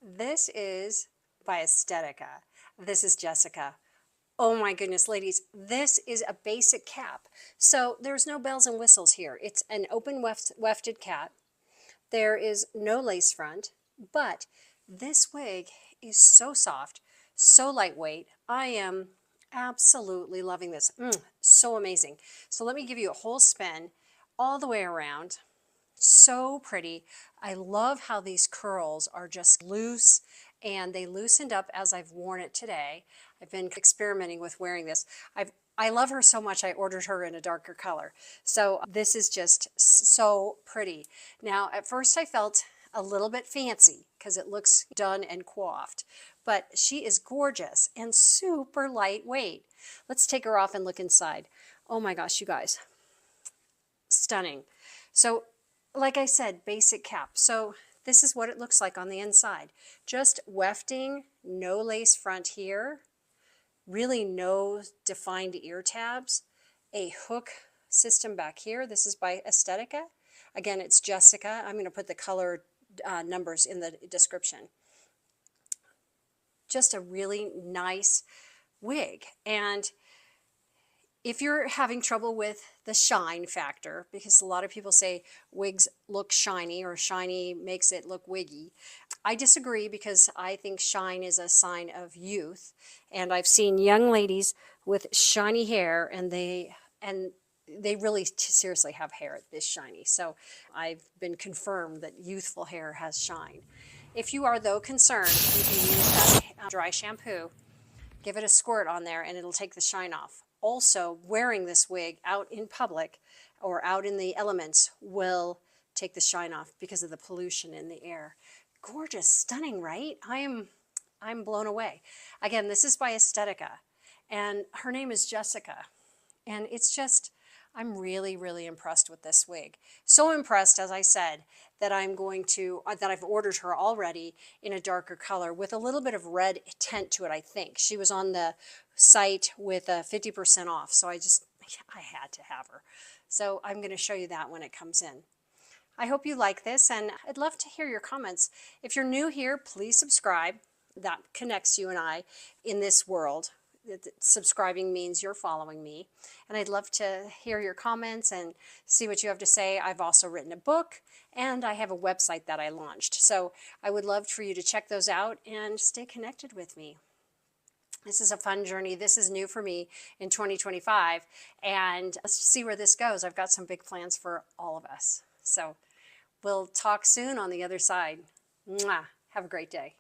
This is by Estetica. This is Jessica. Oh my goodness, ladies, this is a basic cap. So there's no bells and whistles here. It's an open wefted cap. There is no lace front, but this wig is so soft, so lightweight. I am absolutely loving this. So amazing. So let me give you a whole spin all the way around. So pretty. I love how these curls are just loose, and they loosened up as I've worn it today. I've been experimenting with wearing this. I love her so much I ordered her in a darker color. So this is just so pretty. Now at first I felt a little bit fancy because it looks done and coiffed, but she is gorgeous and super lightweight. Let's take her off and look inside. Oh my gosh, you guys. Stunning. So like I said, basic cap. So this is what it looks like on the inside. Just wefting, no lace front here, really no defined ear tabs, a hook system back here. This is by Estetica. Again, it's Jessica. I'm going to put the color numbers in the description. Just a really nice wig. And if you're having trouble with the shine factor, because a lot of people say wigs look shiny or shiny makes it look wiggy, I disagree because I think shine is a sign of youth. And I've seen young ladies with shiny hair and they really seriously have hair this shiny. So I've been confirmed that youthful hair has shine. If you are though concerned, you can use that dry shampoo, give it a squirt on there and it'll take the shine off. Also, wearing this wig out in public or out in the elements will take the shine off because of the pollution in the air. Gorgeous, stunning, right? I'm blown away. Again, this is by Estetica, and her name is Jessica. And it's just, I'm really, really impressed with this wig. So impressed, as I said, that that I've ordered her already in a darker color with a little bit of red tint to it, I think. She was on the site with 50% off, so I had to have her. So I'm going to show you that when it comes in. I hope you like this, and I'd love to hear your comments. If you're new here, please subscribe. That connects you and I in this world. Subscribing means you're following me, and I'd love to hear your comments and see what you have to say. I've also written a book, and I have a website that I launched, so I would love for you to check those out and stay connected with me. This is a fun journey. This is new for me in 2025, and let's see where this goes. I've got some big plans for all of us, so we'll talk soon on the other side. Mwah. Have a great day.